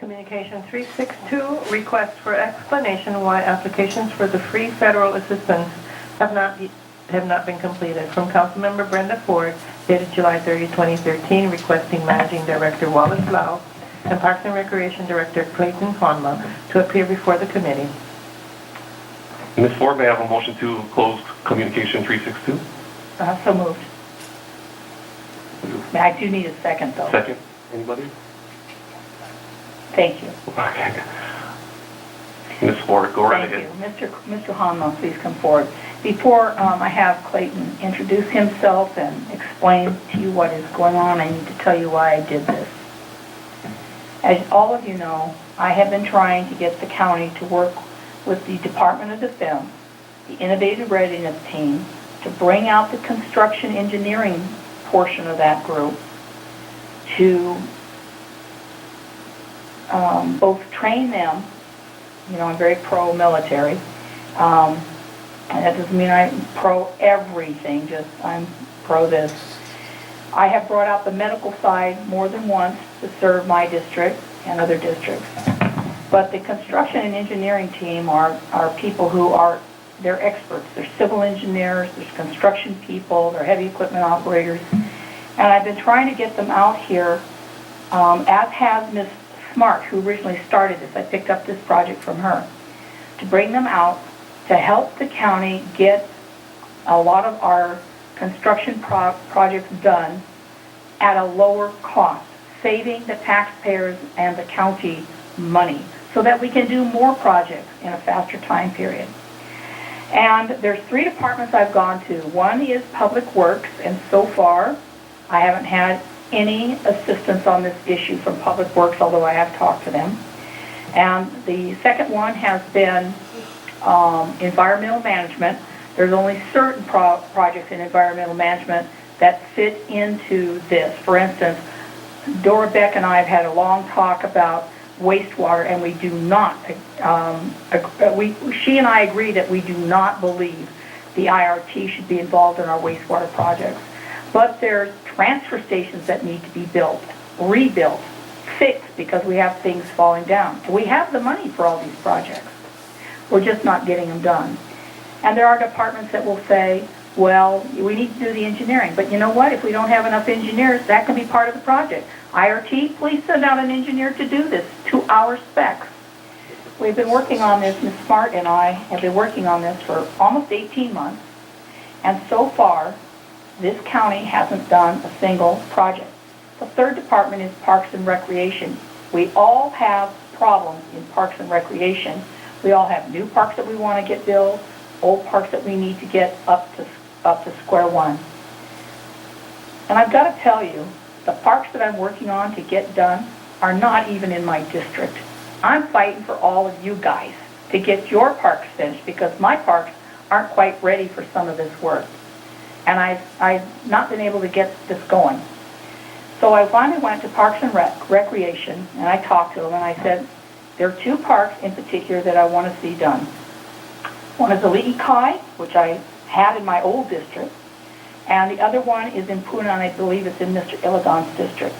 Communication 362, request for explanation why applications for the free federal assistance have not been completed. From Councilmember Brenda Ford, dated July 30, 2013, requesting Managing Director Wallace Lau and Parks and Recreation Director Clayton Conma to appear before the committee. Ms. Ford, may I have a motion to close Communication 362? So moved. I do need a second, though. Second. Anybody? Thank you. Okay. Ms. Ford, go right Thank ahead. you. Mr. Hanma, please come forward. Before I have Clayton introduce himself and explain to you what is going on, I need to tell you why I did this. As all of you know, I have been trying to get the county to work with the Department of Defense, the Innovative Readiness Team, to bring out the construction engineering portion of that group to both train them. You know, I'm very pro-military, and that doesn't mean I'm pro-everything, just I'm pro this. I have brought out the medical side more than once to serve my district and other districts. But the construction and engineering team are people who are, they're experts. They're civil engineers, there's construction people, they're heavy equipment operators. And I've been trying to get them out here, as has Ms. Smart, who originally started this. I picked up this project from her, to bring them out to help the county get a lot of our construction projects done at a lower cost, saving the taxpayers and the county money so that we can do more projects in a faster time period. And there's 3 departments I've gone to. One is Public Works, and so far I haven't had any assistance on this issue from Public Works, although I have talked to them. And the second one has been environmental management. There's only certain projects in environmental management that fit into this. For instance, Dora Beck and I have had a long talk about wastewater, and we do not, she and I agree that we do not believe the IRT should be involved in our wastewater projects. But there's transfer stations that need to be built, rebuilt, fixed, because we have things falling down. We have the money for all these projects. We're just not getting them done. And there are departments that will say, well, we need to do the engineering. But you know what? If we don't have enough engineers, that can be part of the project. IRT, please send out an engineer to do this to our specs. We've been working on this, Ms. Smart and I have been working on this for almost 18 months. And so far, this county hasn't done a single project. The third department is Parks and Recreation. We all have problems in Parks and Recreation. We all have new parks that we want to get built, old parks that we need to get up to square one. And I've got to tell you, the parks that I'm working on to get done are not even in my district. I'm fighting for all of you guys to get your parks finished, because my parks aren't quite ready for some of this work. And I've not been able to get this going. So I finally went to Parks and Recreation, and I talked to them, and I said, there are 2 parks in particular that I want to see done. One is Ali'i Kai, which I had in my old district, and the other one is in Puna, and I believe it's in Mr. Illigan's district,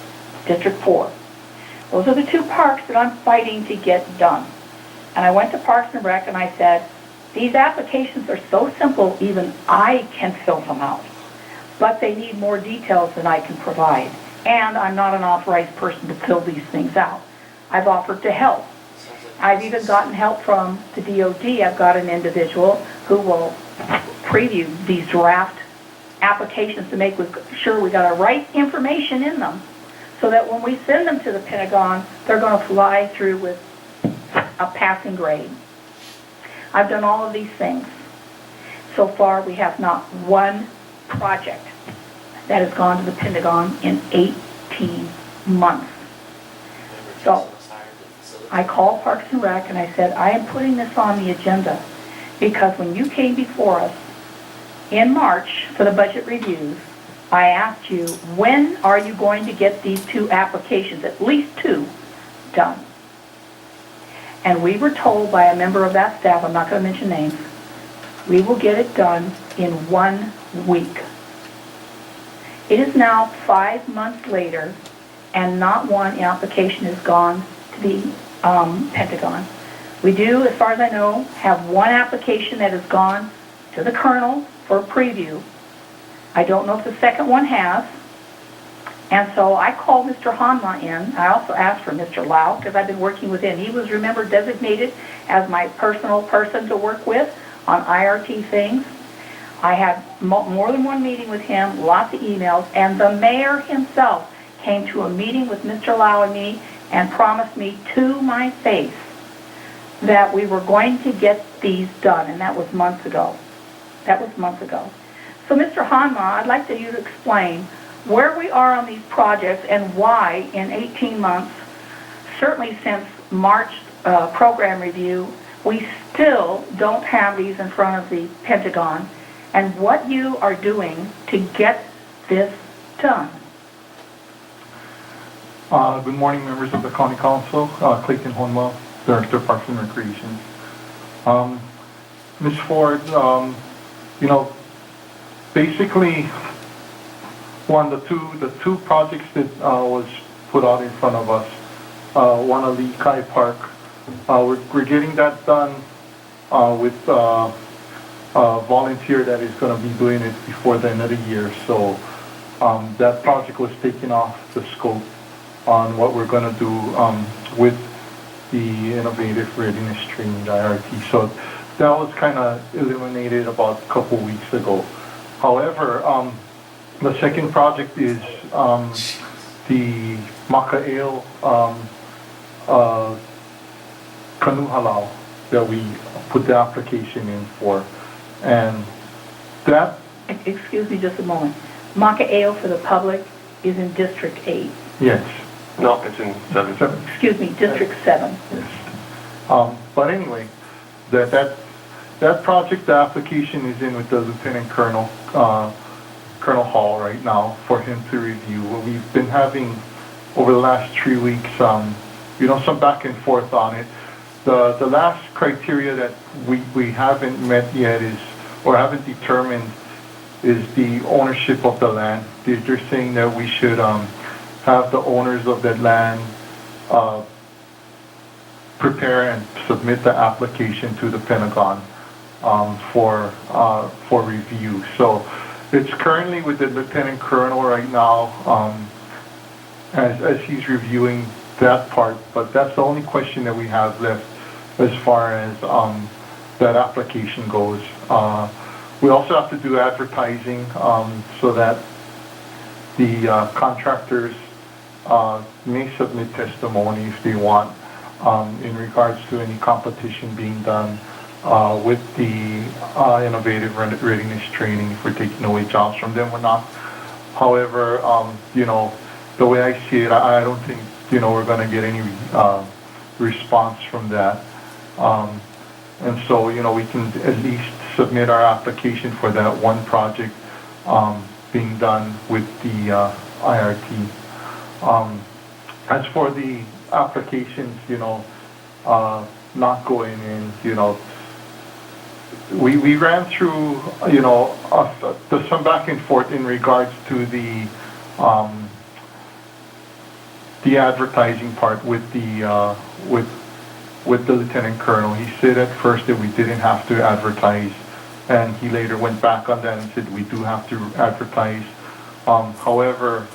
District 4. Those are the 2 parks that I'm fighting to get done. And I went to Parks and Rec, and I said, these applications are so simple, even I can fill them out. But they need more details than I can provide. And I'm not an authorized person to fill these things out. I've offered to help. I've even gotten help from the DOD. I've got an individual who will preview these draft applications to make sure we got the right information in them, so that when we send them to the Pentagon, they're going to fly through with a passing grade. I've done all of these things. So far, we have not one project that has gone to the Pentagon in 18 months. So I called Parks and Rec and I said, I am putting this on the agenda because when you came before us in March for the budget reviews, I asked you, when are you going to get these 2 applications, at least 2, done? And we were told by a member of that staff, I'm not going to mention names, we will get it done in 1 week. It is now 5 months later, and not one application has gone to the Pentagon. We do, as far as I know, have one application that has gone to the Colonel for a preview. I don't know if the second one has. And so I called Mr. Hanma in. I also asked for Mr. Lau because I've been working with him. He was, remember, designated as my personal person to work with on IRT things. I had more than one meeting with him, lots of emails, and the mayor himself came to a meeting with Mr. Lau and me and promised me to my face that we were going to get these done, and that was months ago. That was months ago. So, Mr. Hanma, I'd like you to explain where we are on these projects and why in 18 months, certainly since March program review, we still don't have these in front of the Pentagon, and what you are doing to get this done. Good morning, members of the County Council. Clayton Honma, Director of Parks and Recreation. Ms. Ford, basically, the two projects that was put out in front of us, one of the Kai Park, we're getting that done with a volunteer that is going to be doing it before the end of the year. So that project was taken off the scope on what we're going to do with the Innovative Readiness Training, the IRT. So that was kind of eliminated about a couple weeks ago. However, the second project is the Maka'eo Canoe Halau that we put the application in for. And that... Excuse me just a moment. Maka'eo for the public is in District 8. Yes. No, it's in 7. Excuse me, District 7. Yes. But anyway, that project, the application is in with the Lieutenant Colonel, Colonel Hall right now for him to review. We've been having, over the last 3 weeks, some back and forth on it. The last criteria that we haven't met yet is, or haven't determined, is the ownership of the land. They're saying that we should have the owners of that land prepare and submit the application to the Pentagon for review. So it's currently with the Lieutenant Colonel right now as he's reviewing that part, but that's the only question that we have left as far as that application goes. We also have to do advertising so that the contractors may submit testimony if they want in regards to any competition being done with the Innovative Readiness Training, if we're taking away jobs from them or not. However, the way I see it, I don't think, we're going to get any response from that. And so, we can at least submit our application for that one project being done with the IRT. As for the applications, not going in, we ran through, there's some back and forth in regards to the advertising part with the Lieutenant Colonel. He said at first that we didn't have to advertise, and he later went back on that and said we do have to advertise. However,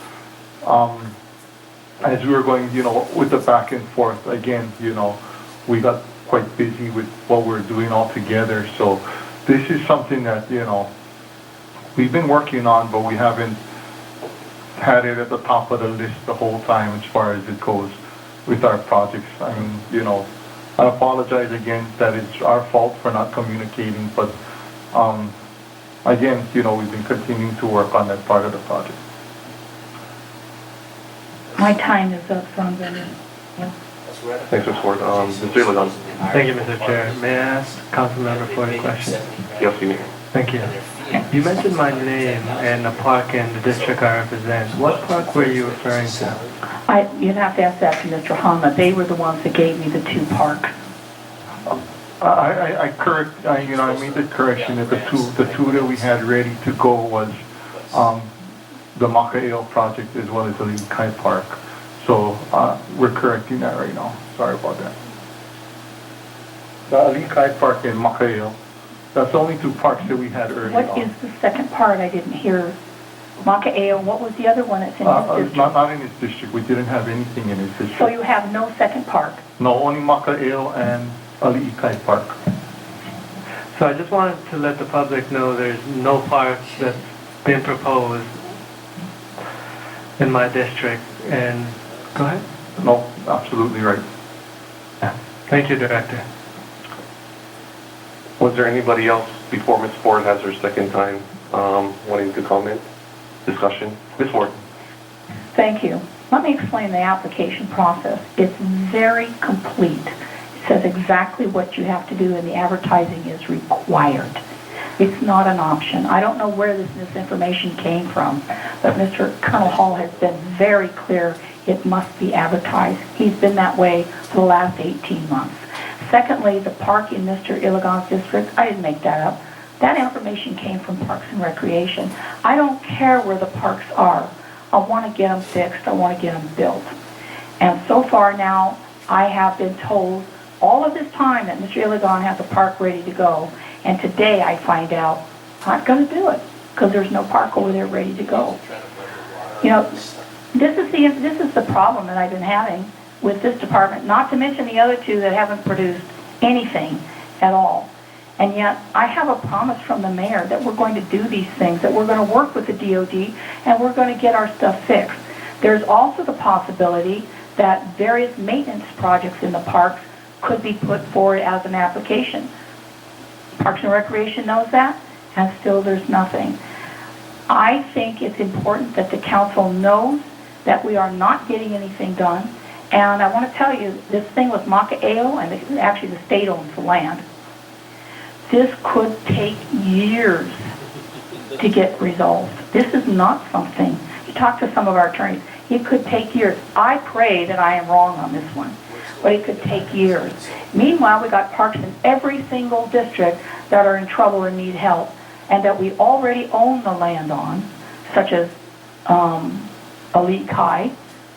as we were going, with the back and forth, again, we got quite busy with what we're doing all together. So this is something that, we've been working on, but we haven't had it at the top of the list the whole time as far as it goes with our projects. I mean, I apologize again that it's our fault for not communicating, but again, we've been continuing to work on that part of the project. My time is up, so I'm going to... Thanks, Ms. Ford. Mr. Iligan. Thank you, Mr. Chair. May I ask council member for a question? Yes, you may. Thank you. You mentioned my name and a park in the district I represent. What park were you referring to? You'd have to ask that to Mr. Hanma. They were the ones that gave me the 2 parks. I made the correction that the two that we had ready to go was the Maka'eo project as well as the Kai Park. So we're correcting that right now. Sorry about that. The Alikai Park in Macao, that's the only two parks that we had early on. What is the second part? I didn't hear. Macao, what was the other one that's in his district? Not in his district. We didn't have anything in his district. So you have no second park? No, only Macao and Alikai Park. So I just wanted to let the public know there's no park that's been proposed in my district. And go ahead. No, absolutely right. Thank you, Director. Was there anybody else before Ms. Ford has her second time wanting to comment? Discussion? Ms. Ford. Thank you. Let me explain the application process. It's very complete. It says exactly what you have to do, and the advertising is required. It's not an option. I don't know where this misinformation came from, but Mr. Colonel Hall has been very clear it must be advertised. He's been that way for the last 18 months. Secondly, the park in Mr. Iligan's district, I didn't make that up. That information came from Parks and Recreation. I don't care where the parks are. I want to get them fixed. I want to get them built. And so far now, I have been told all of this time that Mr. Iligan has a park ready to go. And today I find out I'm not going to do it because there's no park over there ready to go. You know, this is the problem that I've been having with this department, not to mention the other two that haven't produced anything at all. And yet, I have a promise from the mayor that we're going to do these things, that we're going to work with the DOD, and we're going to get our stuff fixed. There's also the possibility that various maintenance projects in the parks could be put forward as an application. Parks and Recreation knows that, and still there's nothing. I think it's important that the council knows that we are not getting anything done. And I want to tell you, this thing with Macao, and actually the state owns the land, this could take years to get resolved. This is not something, you talk to some of our attorneys, it could take years. I pray that I am wrong on this one, but it could take years. Meanwhile, we got parks in every single district that are in trouble and need help, and that we already own the land on, such as Elite High,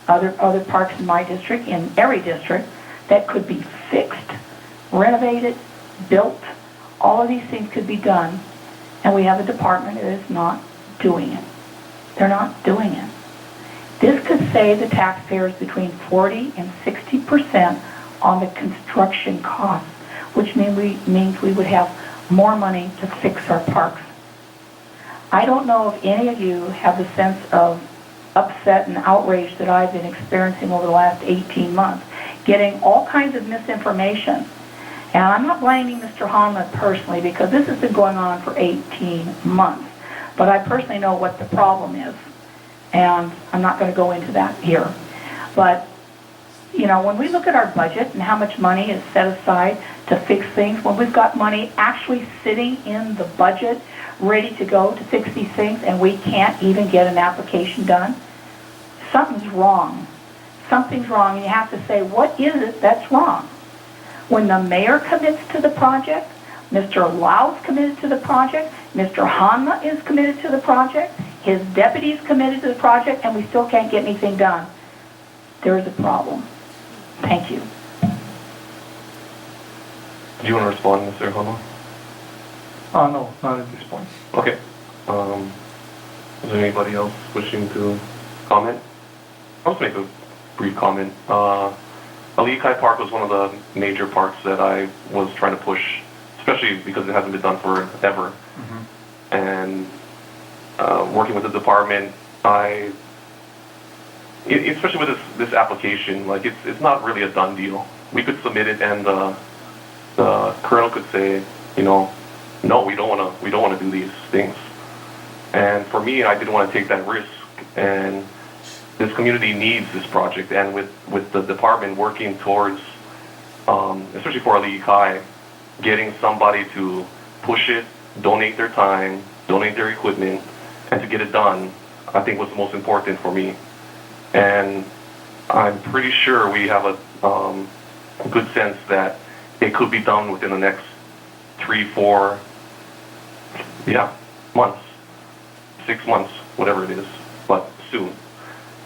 other parks in my district, in every district, that could be fixed, renovated, built. All of these things could be done, and we have a department that is not doing it. They're not doing it. This could save the taxpayers between 40 and 60% on the construction costs, which means we would have more money to fix our parks. I don't know if any of you have the sense of upset and outrage that I've been experiencing over the last 18 months, getting all kinds of misinformation. And I'm not blaming Mr. Hanma personally, because this has been going on for 18 months. But I personally know what the problem is. And I'm not going to go into that here. But, you know, when we look at our budget and how much money is set aside to fix things, when we've got money actually sitting in the budget ready to go to fix these things, and we can't even get an application done, something's wrong. Something's wrong, and you have to say, what is it that's wrong? When the mayor commits to the project, Mr. Lau's committed to the project, Mr. Hanma is committed to the project, his deputy's committed to the project, and we still can't get anything done. There is a problem. Thank you. Do you want to respond, Mr. Hanma? No, not at this point. Okay. Is there anybody else wishing to comment? I'll just make a brief comment. Alikai Park was one of the major parks that I was trying to push, especially because it hasn't been done forever. Mm-hmm. And working with the department, especially with this application, like it's not really a done deal. We could submit it, and the colonel could say, you know, no, we don't want to do these things. And for me, I didn't want to take that risk. And this community needs this project, and with the department working towards, especially for Alikai, getting somebody to push it, donate their time, donate their equipment, and to get it done, I think was the most important for me. And I'm pretty sure we have a good sense that it could be done within the next 3-4 months, 6 months, whatever it is, but soon.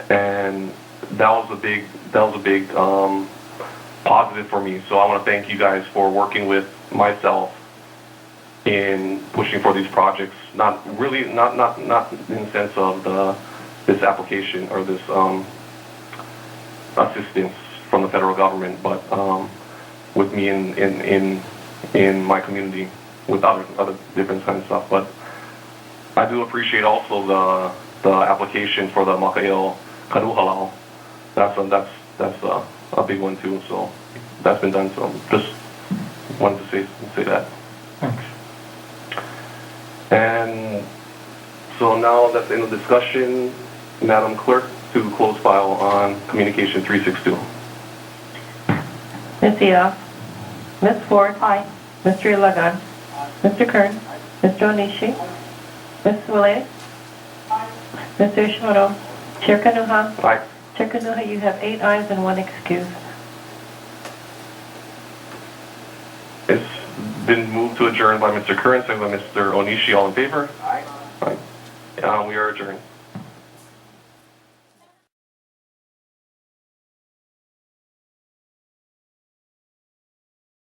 And that was a big positive for me. So I want to thank you guys for working with myself in pushing for these projects. Not really, not in the sense of this application or this assistance from the federal government, but with me in my community with other different kinds of stuff. But I do appreciate also the application for the Makail Karuhalao. That's a big one too. So that's been done. So just wanted to say that. Thanks. And so now that's the end of the discussion. Madam Clerk, to close file on Communication 362. Ms. Eoff. Ms. Ford. Aye. Mr. Ilagan. Mr. Kern. Mr. Onishi. Ms. Willett. Mr. Ishimoto. Chair Kanuha. Aye. Chair Kanuha, you have 8 ayes and 1 excuse. It's been moved to adjourn by Mr. Curran, second by Mr. Onishi. All in favor? Aye. Aye. We are adjourned.